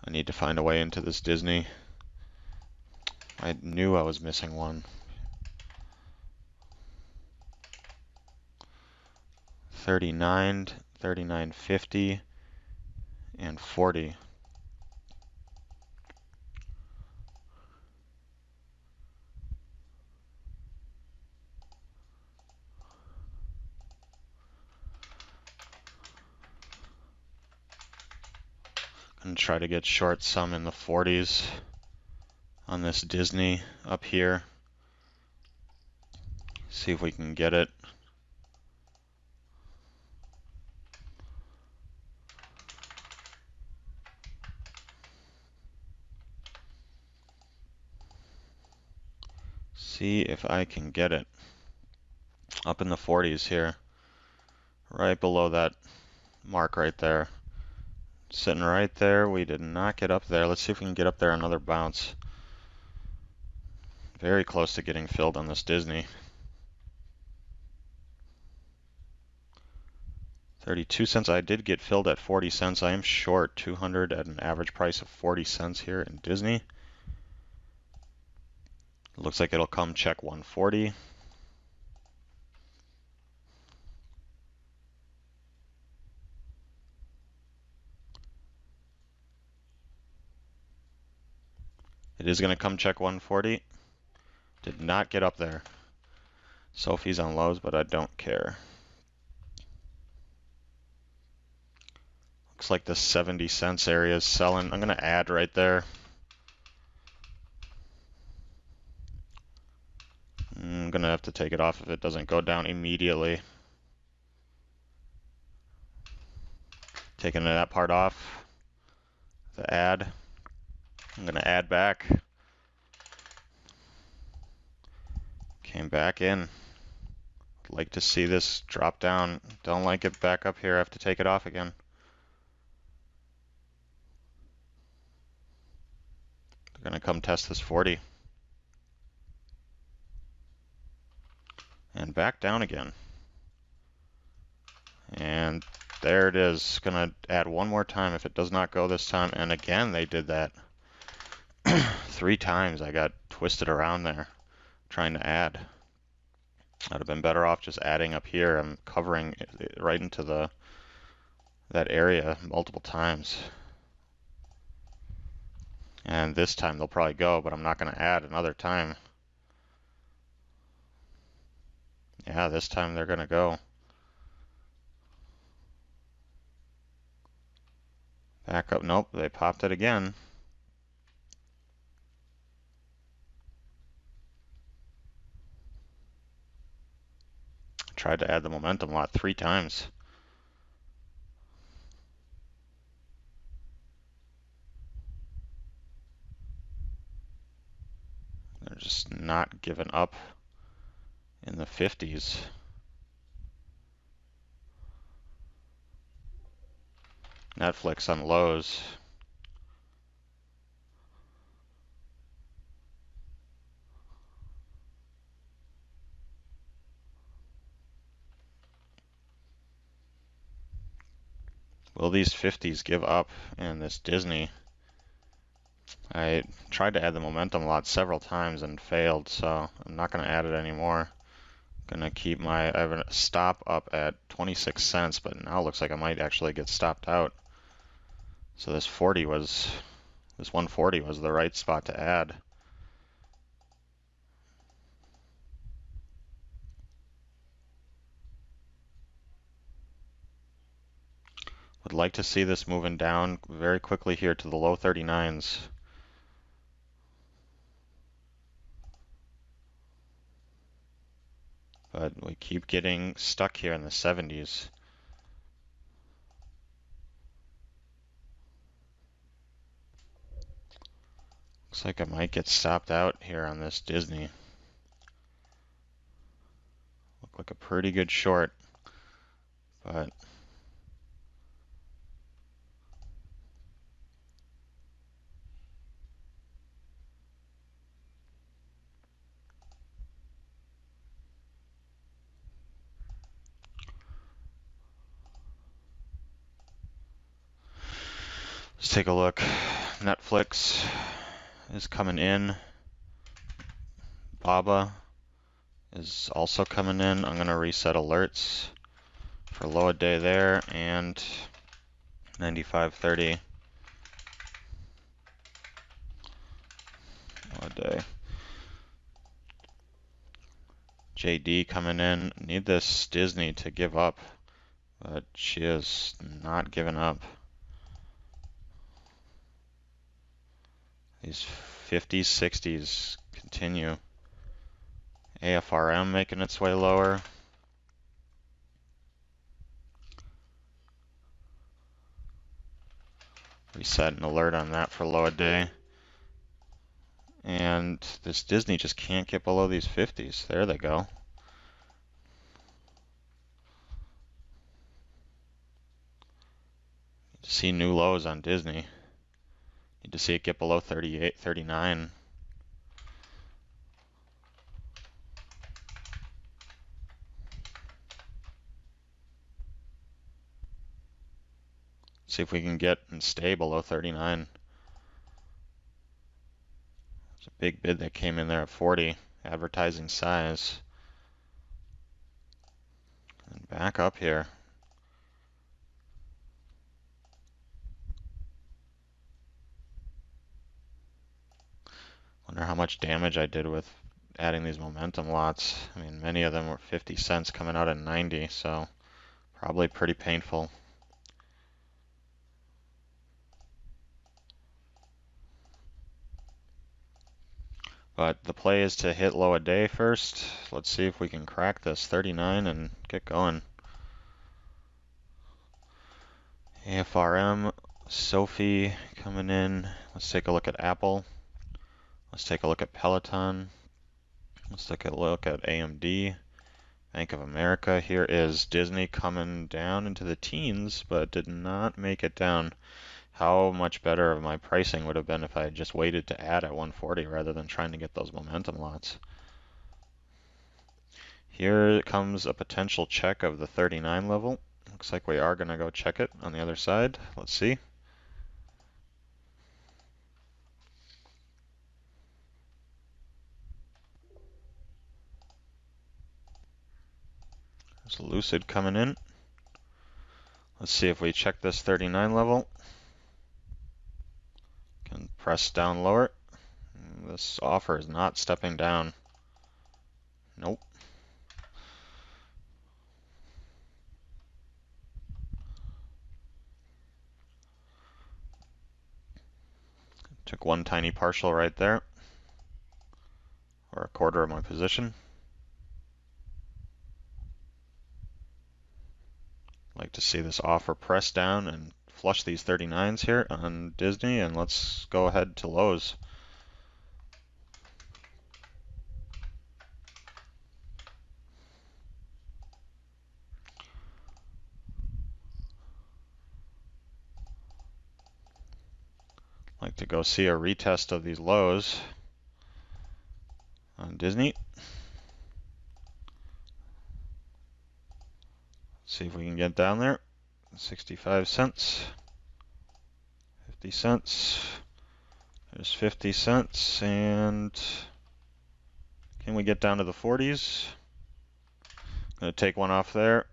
I need to find a way into this Disney. I knew I was missing one. 39, 39.50, and 40. And try to get short some in the 40s on this Disney up here. See if we can get it. See if I can get it up in the 40s here, right below that mark right there. Sitting right there. We did not get up there. Let's see if we can get up there another bounce. Very close to getting filled on this Disney. 32 cents. I did get filled at 40 cents. I am short 200 at an average price of 40 cents here in Disney. Looks like it'll come check 140. It is going to come check 140. Did not get up there. Sophie's on lows, but I don't care. Looks like the 70 cents area is selling. I'm going to add right there. I'm going to have to take it off if it doesn't go down immediately. Taking that part off. The add. I'm going to add back. Came back in. Like to see this drop down. Don't like it back up here. I have to take it off again. They're going to come test this 40. And back down again. And there it is. Going to add one more time if it does not go this time. And again, they did that. 3 times I got twisted around there trying to add. I'd have been better off just adding up here. I'm covering it right into that area multiple times. And this time they'll probably go, but I'm not going to add another time. Yeah, this time they're going to go. Back up. Nope, they popped it again. Tried to add the momentum lot 3 times. They're just not giving up in the 50s. Netflix on lows. Will these 50s give up in this Disney? I tried to add the momentum lot several times and failed, so I'm not going to add it anymore. Gonna keep I have a stop up at 26 cents, but now it looks like I might actually get stopped out. So this 140 was the right spot to add. Would like to see this moving down very quickly here to the low 39s. But we keep getting stuck here in the 70s. Looks like I might get stopped out here on this Disney. Look like a pretty good short, but let's take a look. Netflix is coming in. Baba is also coming in. I'm going to reset alerts for low a day there and 95.30 low a day. JD coming in. Need this Disney to give up, but she is not giving up. These 50s, 60s continue. AFRM making its way lower. Reset an alert on that for low a day. And this Disney just can't get below these 50s. There they go. See new lows on Disney. Need to see it get below 38, 39. See if we can get and stay below 39. It's a big bid that came in there at 40. Advertising size. And back up here. Wonder how much damage I did with adding these momentum lots. I mean, many of them were 50 cents coming out at 90, so probably pretty painful. But the play is to hit low a day first. Let's see if we can crack this 39 and get going. AFRM, Sophie coming in. Let's take a look at Apple. Let's take a look at Peloton. Let's take a look at AMD. Bank of America. Here is Disney coming down into the teens, but did not make it down. How much better my pricing would have been if I had just waited to add at 140 rather than trying to get those momentum lots. Here comes a potential check of the 39 level. Looks like we are going to go check it on the other side. Let's see. There's Lucid coming in. Let's see if we check this 39 level. Can press down lower. This offer is not stepping down. Nope. Took one tiny partial right there, or a quarter of my position. Like to see this offer press down and flush these 39s here on Disney, and let's go ahead to lows. Like to go see a retest of these lows on Disney. See if we can get down there. 65 cents, 50 cents, there's 50 cents, and can we get down to the 40s? Gonna take one off there.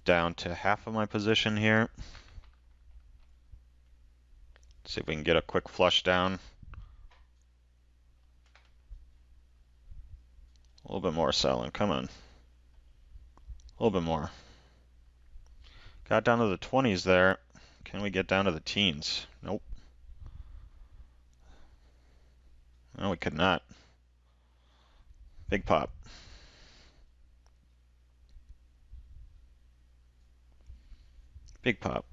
Down to half of my position here. See if we can get a quick flush down. A little bit more selling, come on. A little bit more. Got down to the 20s there. Can we get down to the teens? Nope. No, we could not. Big pop. Big pop.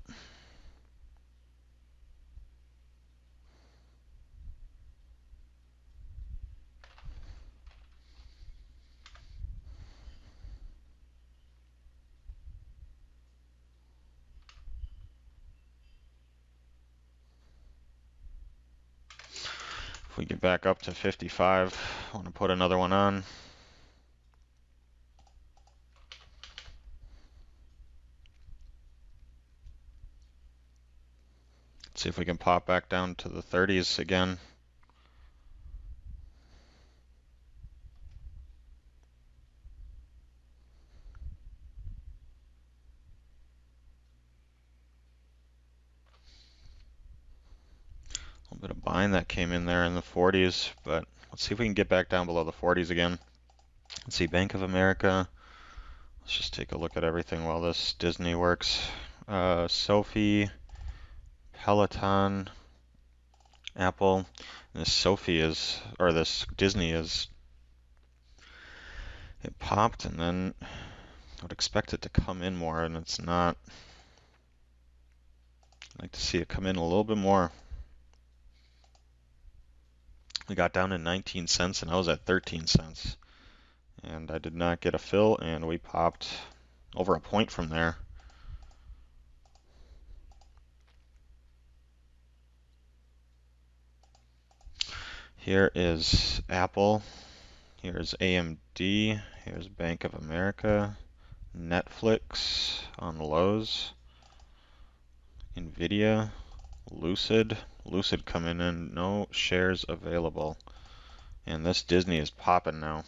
If we get back up to 55, I want to put another one on. See if we can pop back down to the 30s again. A little bit of buying that came in there in the 40s, but let's see if we can get back down below the 40s again. Let's see, Bank of America. Let's just take a look at everything while this Disney works. Sophie, Peloton, Apple. And this Sophie is, or this Disney is, it popped and then I would expect it to come in more and it's not. I'd like to see it come in a little bit more. We got down to 19 cents and I was at 13 cents. And I did not get a fill and we popped over a point from there. Here is Apple. Here's AMD. Here's Bank of America. Netflix on Lowe's. Nvidia. Lucid. Lucid coming in. No shares available. And this Disney is popping now.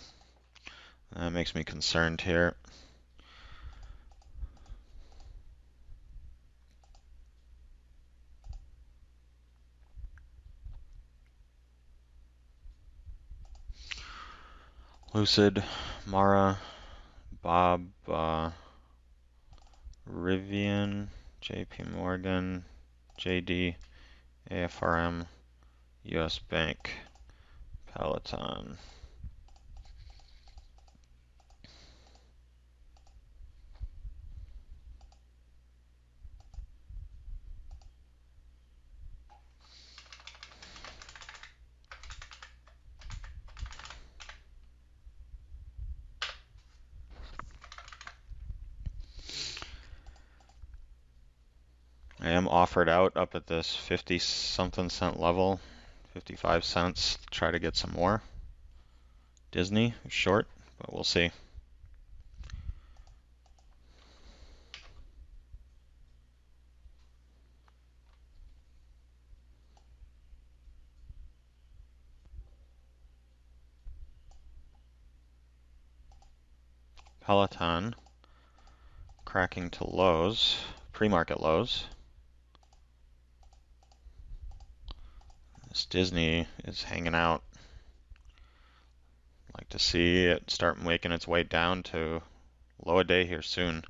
That makes me concerned here. Lucid, Mara, Bob, Rivian, JP Morgan, JD, AFRM, US Bank, Peloton. I am offered out up at this 50 something cent level, 55 cents, to try to get some more. Disney short, but we'll see. Peloton cracking to lows, pre-market lows. This Disney is hanging out. Like to see it start making its way down to low a day here soon.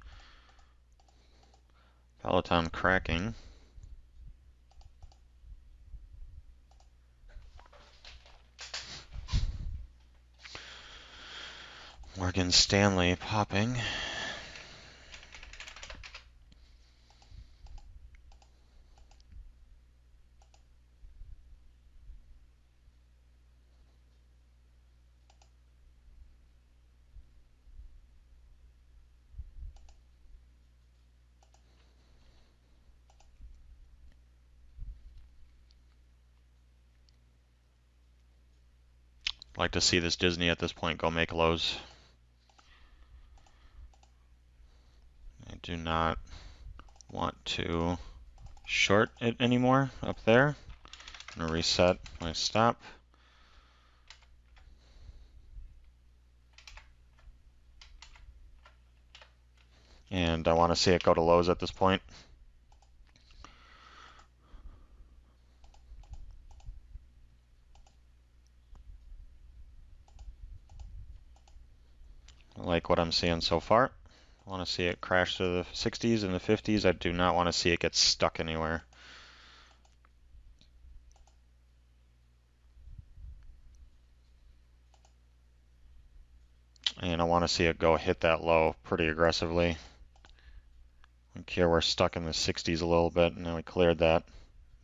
Peloton cracking. Morgan Stanley popping. Like to see this Disney at this point go make lows. I do not want to short it anymore up there. I'm going to reset my stop. And I want to see it go to lows at this point. I like what I'm seeing so far. I want to see it crash to the 60s and the 50s. I do not want to see it get stuck anywhere. And I want to see it go hit that low pretty aggressively. Like here we're stuck in the 60s a little bit, and now we cleared that.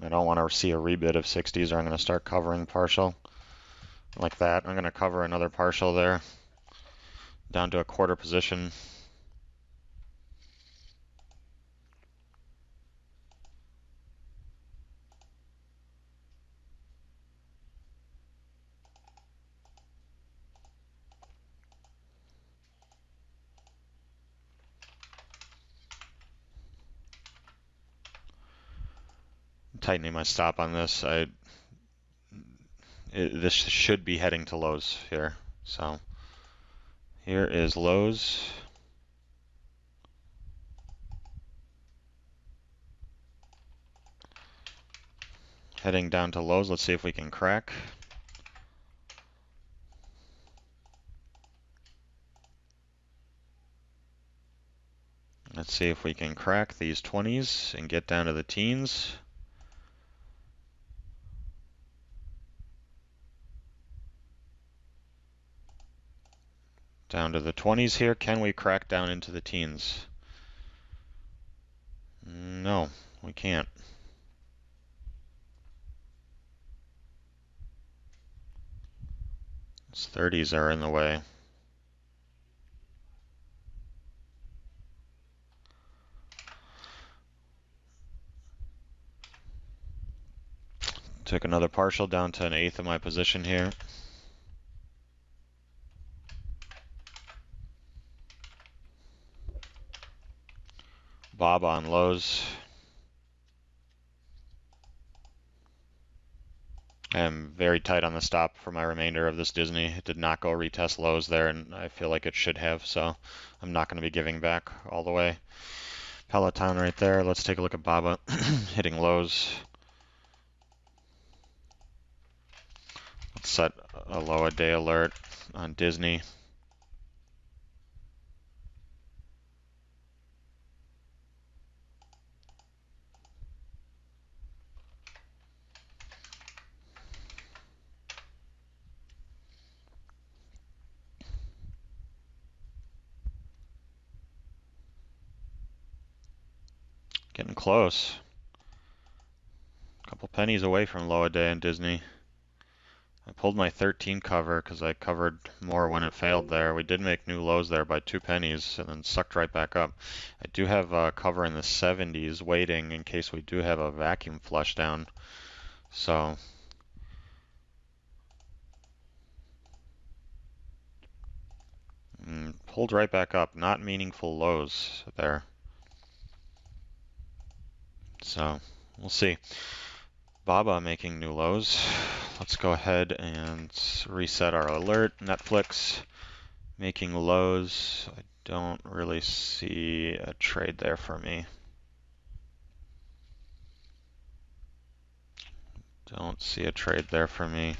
I don't want to see a rebid of 60s or I'm going to start covering partial. Like that, I'm going to cover another partial there. Down to a quarter position. tightening my stop on this. This should be heading to lows here. So here is lows. Heading down to lows. Let's see if we can crack. Let's see if we can crack these 20s and get down to the teens. Down to the 20s here. Can we crack down into the teens? No, we can't. These 30s are in the way. Took another partial down to an eighth of my position here. Bob on lows. I am very tight on the stop for my remainder of this Disney. It did not go retest lows there, and I feel like it should have, so I'm not going to be giving back all the way. Peloton right there. Let's take a look at Baba hitting lows. Let's set a low a day alert on Disney. Getting close. A couple pennies away from low a day in Disney. I pulled my 13 cover because I covered more when it failed there. We did make new lows there by 2 pennies and then sucked right back up. I do have a cover in the 70s waiting in case we do have a vacuum flush down. So pulled right back up. Not meaningful lows there. So we'll see. Baba making new lows. Let's go ahead and reset our alert. Netflix making lows. I don't really see a trade there for me. Don't see a trade there for me.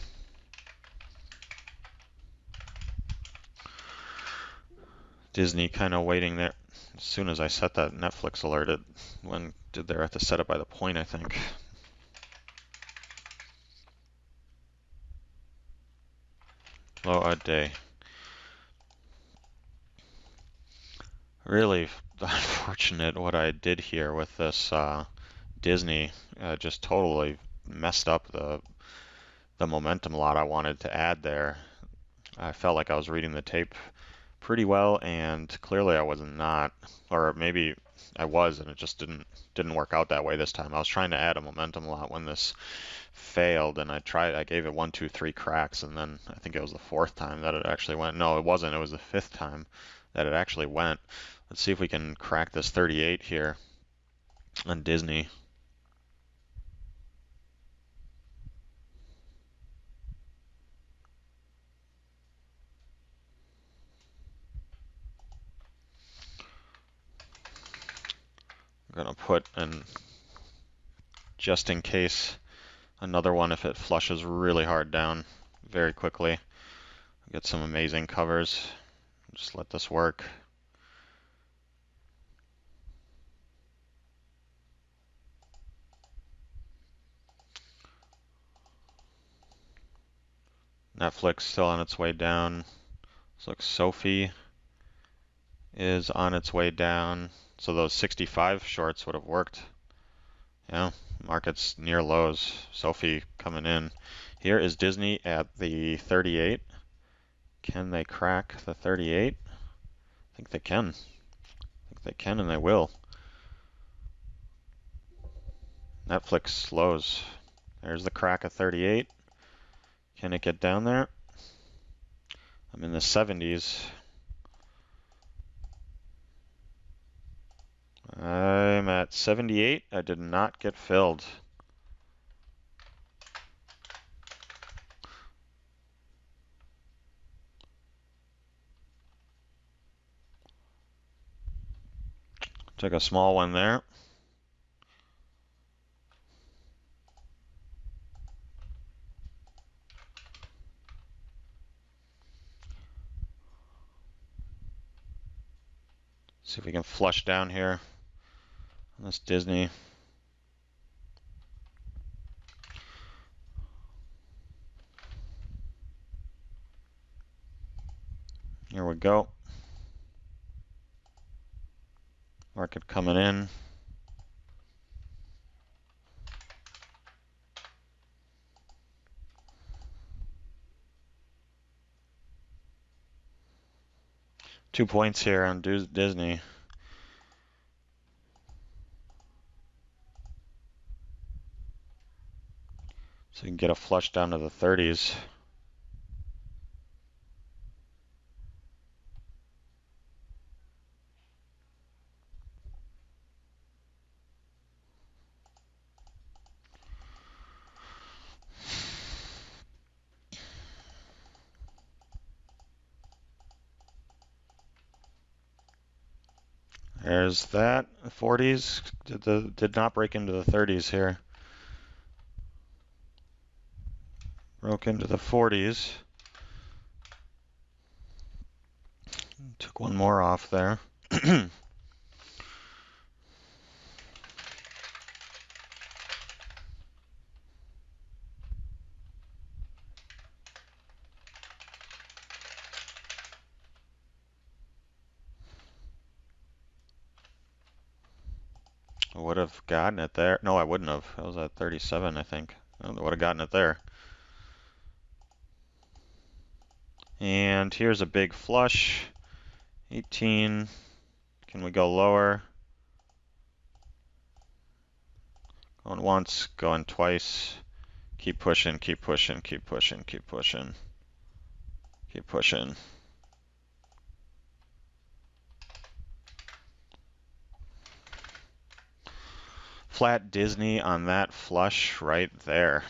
Disney kind of waiting there. As soon as I set that Netflix alert, it did there have to set it by the point, I think. Low a day. Really unfortunate what I did here with this Disney. Just totally messed up the momentum lot I wanted to add there. I felt like I was reading the tape pretty well, and clearly I was not, or maybe I was, and it just didn't work out that way this time. I was trying to add a momentum lot when this failed, and I gave it 1, 2, 3 cracks, and then I think it was the 4th time that it actually went. No, it wasn't. It was the 5th time that it actually went. Let's see if we can crack this 38 here on Disney. I'm gonna put in, just in case, another one if it flushes really hard down very quickly. Get some amazing covers. Just let this work. Netflix still on its way down. Looks like Sophie is on its way down. So those 65 shorts would have worked. Yeah, market's near lows. Sophie coming in. Here is Disney at the 38. Can they crack the 38? I think they can. I think they can and they will. Netflix lows. There's the crack of 38. Can it get down there? I'm in the 70s. I'm at 78. I did not get filled. Took a small one there. See if we can flush down here on this Disney. Here we go. Market coming in. Two points here on Disney. So you can get a flush down to the 30s. There's that. 40s did not break into the 30s here. Broke into the 40s. Took one more off there. I would have gotten it there. No, I wouldn't have. I was at 37, I think. I would have gotten it there. And here's a big flush. 18. Can we go lower? Going once, going twice. Keep pushing, keep pushing, keep pushing, keep pushing. Keep pushing. Flat Disney on that flush right there.